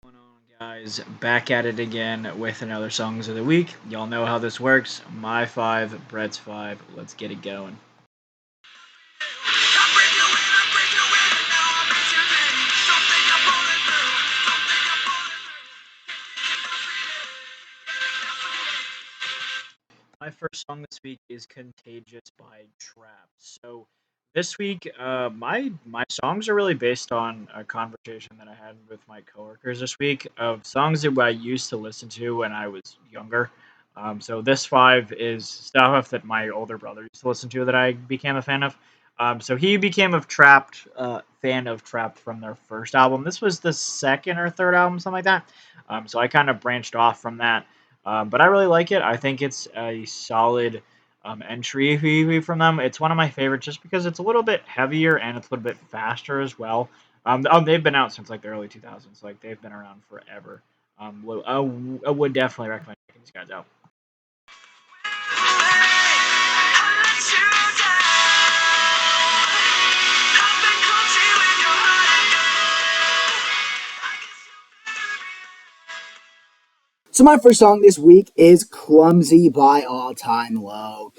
Going on, guys? Back at it again with another Songs of the Week. Y'all know how this works. My five, Brett's five. Let's get it going. My first song this week is "Contagious" by Trap. So this week, my songs are really based on a conversation that I had with my coworkers this week of songs that I used to listen to when I was younger. So this five is stuff that my older brother used to listen to that I became a fan of. So he became a Trapped fan of Trapped from their first album. This was the second or third album, something like that. So I kind of branched off from that, but I really like it. I think it's a solid entry from them. It's one of my favorites just because it's a little bit heavier and it's a little bit faster as well. They've been out since like the early 2000s. Like they've been around forever. I would definitely recommend checking these guys out. So my first song this week is Clumsy by All Time Low.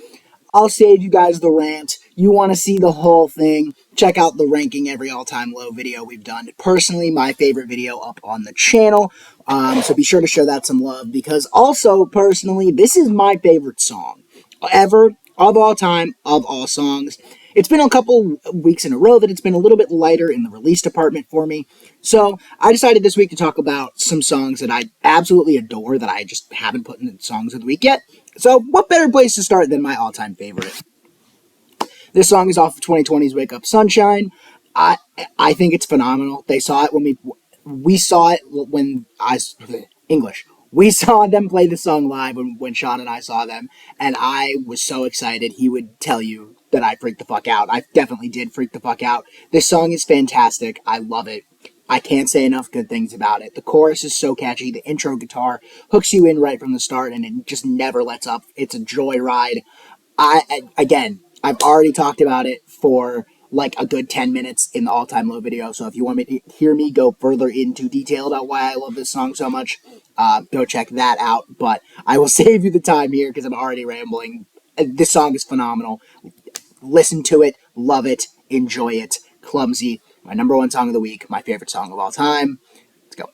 I'll save you guys the rant. You want to see the whole thing, check out the ranking every All Time Low video we've done. Personally, my favorite video up on the channel. So be sure to show that some love because also, personally, this is my favorite song ever, of all time, of all songs. It's been a couple weeks in a row that it's been a little bit lighter in the release department for me. So I decided this week to talk about some songs that I absolutely adore that I just haven't put in the songs of the week yet. So what better place to start than my all-time favorite? This song is off of 2020's Wake Up Sunshine. I I think it's phenomenal. They saw it when we saw it when I English. We saw them play the song live when Sean and I saw them, and I was so excited. He would tell you that I freaked the fuck out. I definitely did freak the fuck out. This song is fantastic. I love it. I can't say enough good things about it. The chorus is so catchy. The intro guitar hooks you in right from the start, and it just never lets up. It's a joyride. Again, I've already talked about it for like a good 10 minutes in the All Time Low video. So if you want me to hear me go further into detail about why I love this song so much, go check that out. But I will save you the time here because I'm already rambling. This song is phenomenal. Listen to it, love it, enjoy it. Clumsy, my number one song of the week, my favorite song of all time. Let's go.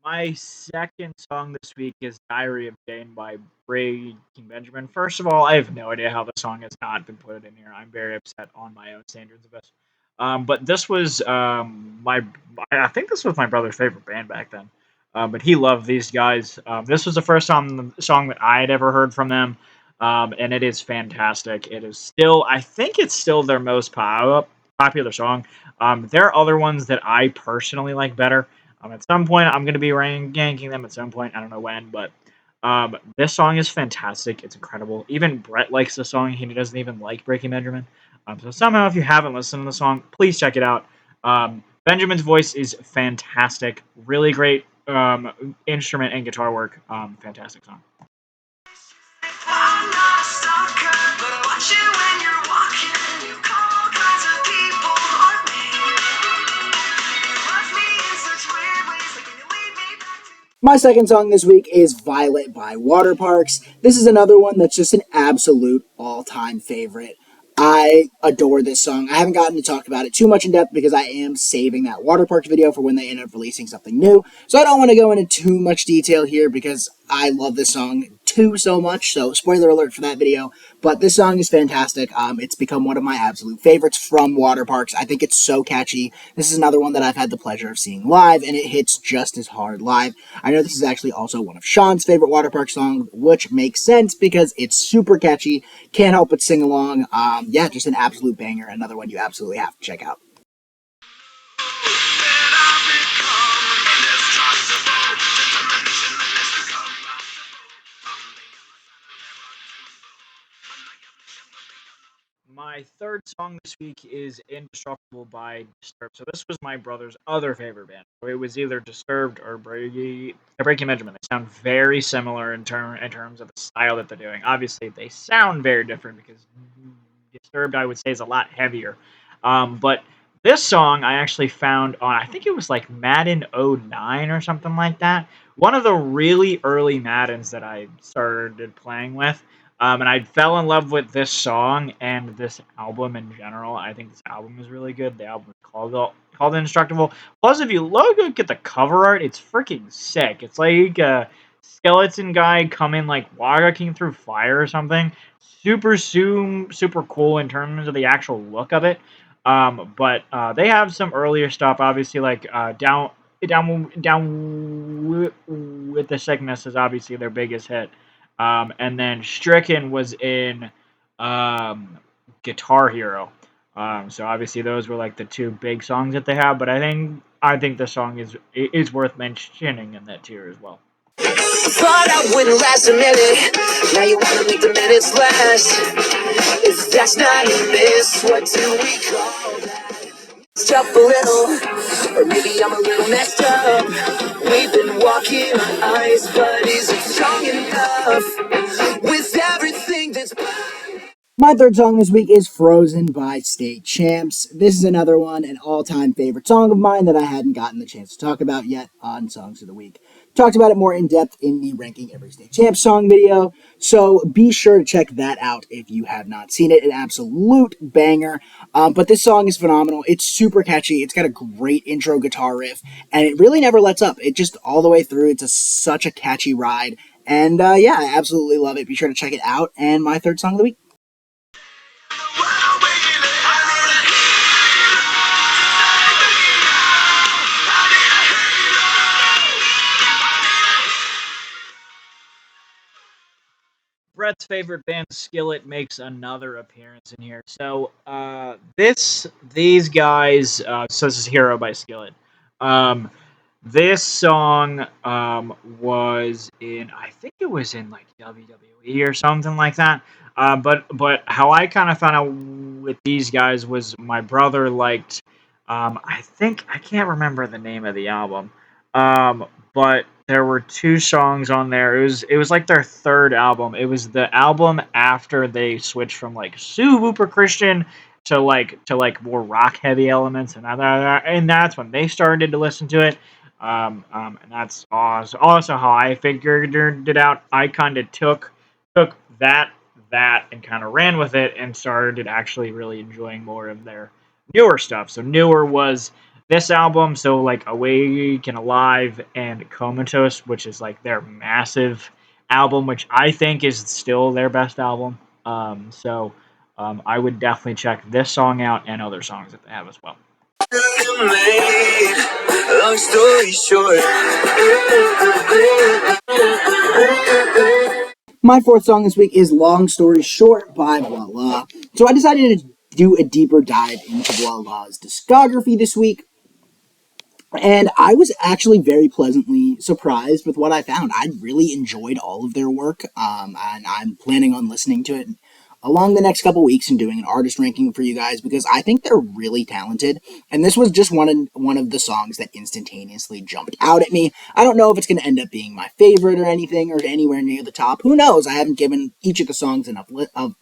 My second song this week is "Diary of Jane" by Breaking Benjamin. First of all, I have no idea how the song has not been put in here. I'm very upset on my own standards of this. But this was I think this was my brother's favorite band back then. But he loved these guys. This was the first song that I had ever heard from them, and it is fantastic. It is still, I think it's still their most popular song. There are other ones that I personally like better. At some point, I'm going to be ranking them at some point. I don't know when, but this song is fantastic. It's incredible. Even Brett likes the song. He doesn't even like Breaking Benjamin. So somehow, if you haven't listened to the song, please check it out. Benjamin's voice is fantastic. Really great instrument and guitar work. Fantastic song. My second song this week is Violet by Waterparks. This is another one that's just an absolute all time favorite. I adore this song. I haven't gotten to talk about it too much in depth because I am saving that Waterparks video for when they end up releasing something new. So I don't want to go into too much detail here because I love this song too so much. So spoiler alert for that video. But this song is fantastic. It's become one of my absolute favorites from Waterparks. I think it's so catchy. This is another one that I've had the pleasure of seeing live, and it hits just as hard live. I know this is actually also one of Sean's favorite Waterparks songs, which makes sense because it's super catchy. Can't help but sing along. Yeah, just an absolute banger. Another one you absolutely have to check out. My my third song this week is Indestructible by Disturbed. So this was my brother's other favorite band. So it was either Disturbed or Breaking Benjamin. They sound very similar in terms of the style that they're doing. Obviously, they sound very different because Disturbed, I would say, is a lot heavier. But this song I actually found on, I think it was like Madden '09 or something like that. One of the really early Maddens that I started playing with. And I fell in love with this song and this album in general. I think this album is really good. The album is called Indestructible. Plus, if you look at the cover art, it's freaking sick. It's like a skeleton guy coming like walking through fire or something. Super cool in terms of the actual look of it. But they have some earlier stuff, obviously, like down with the sickness is obviously their biggest hit. And then Stricken was in um, Guitar Hero. So obviously those were like the two big songs that they have. But I think the song is worth mentioning in that tier as well. Thought I wouldn't last a minute. Now you wanna make the minutes last. If that's not a miss, what do we call that? Stop a little, or maybe I'm a little messed up. We've been walking on ice, but is it strong enough? With everything that's my third song this week is Frozen by State Champs. This is another one, an all-time favorite song of mine that I hadn't gotten the chance to talk about yet on Songs of the Week. Talked about it more in depth in the Ranking Every State Champs song video, so be sure to check that out if you have not seen it. An absolute banger. But this song is phenomenal. It's super catchy. It's got a great intro guitar riff, and it really never lets up. It just all the way through. Such a catchy ride. And yeah, I absolutely love it. Be sure to check it out. And my third song of the week. Brett's favorite band, Skillet, makes another appearance in here. So these guys, so this is Hero by Skillet. Um, this song was in, I think it was in like WWE or something like that. But how I kind of found out with these guys was my brother liked. I think I can't remember the name of the album. But there were two songs on there. It was like their third album. It was the album after they switched from like super Christian to like more rock heavy elements, and that's when they started to listen to it. And that's also how I figured it out. I kind of took that and kind of ran with it and started actually really enjoying more of their newer stuff. So newer was this album, so like Awake and Alive and Comatose, which is like their massive album, which I think is still their best album. I would definitely check this song out and other songs that they have as well. Long story short. My fourth song this week is Long Story Short by Voila. So I decided to do a deeper dive into Voila's discography this week. And I was actually very pleasantly surprised with what I found. I really enjoyed all of their work, and I'm planning on listening to it along the next couple weeks and doing an artist ranking for you guys because I think they're really talented. And this was just one of the songs that instantaneously jumped out at me. I don't know if it's going to end up being my favorite or anything or anywhere near the top. Who knows? I haven't given each of the songs enough of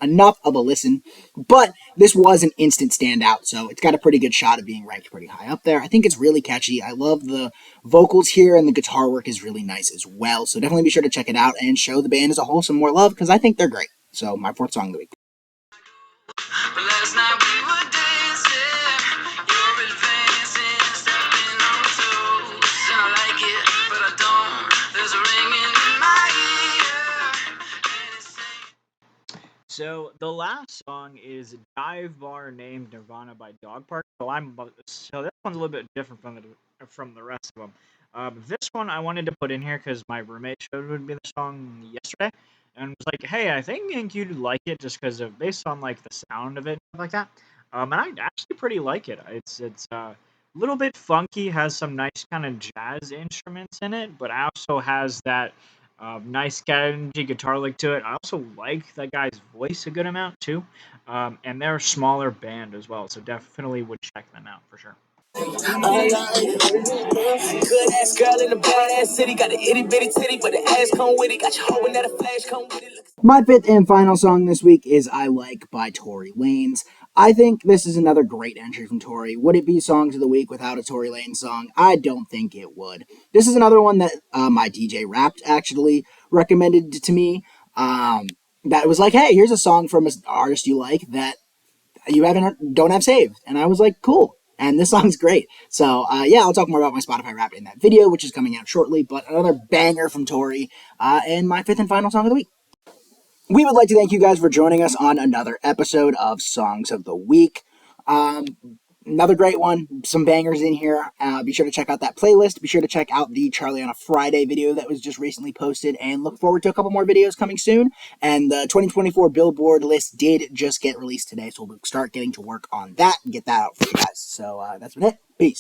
a listen, but this was an instant standout, so it's got a pretty good shot of being ranked pretty high up there. I think it's really catchy. I love the vocals here, and the guitar work is really nice as well. So definitely be sure to check it out and show the band as a whole some more love because I think they're great. So my fourth song of the week. But last night we were dancing, you're advancing, stepping on toes. And I like it, but I don't. There's a ringing in my ear. So the last song is Dive Bar named Nirvana by Dog Park. So this one's a little bit different from the rest of them. This one I wanted to put in here because my roommate showed me the song yesterday and was like, "Hey, I think you'd like it just because of based on like the sound of it and stuff like that." And I actually pretty like it. It's a little bit funky, has some nice kind of jazz instruments in it, but also has that nice catchy guitar lick to it. I also like that guy's voice a good amount too. And they're a smaller band as well, so definitely would check them out for sure. Good ass girl in a bad ass city. Got an itty bitty titty, but the ass come with it. Got you hoping that a flash come with it. My fifth and final song this week is I Like by Tory Lanez. I think this is another great entry from Tory. Would it be Songs of the Week without a Tory Lanez song? I don't think it would. This is another one that my DJ Wrapped actually recommended to me. That was like, hey, here's a song from an artist you like that you don't have saved, and I was like, cool. And this song's great. So yeah, I'll talk more about my Spotify Wrapped in that video, which is coming out shortly. But another banger from Tory, and my fifth and final song of the week. We would like to thank you guys for joining us on another episode of Songs of the Week. Another great one, some bangers in here. Be sure to check out that playlist. Be sure to check out the Charlie on a Friday video that was just recently posted, and look forward to a couple more videos coming soon. And the 2024 Billboard list did just get released today, so we'll start getting to work on that and get that out for you guys. So that's been it. Peace.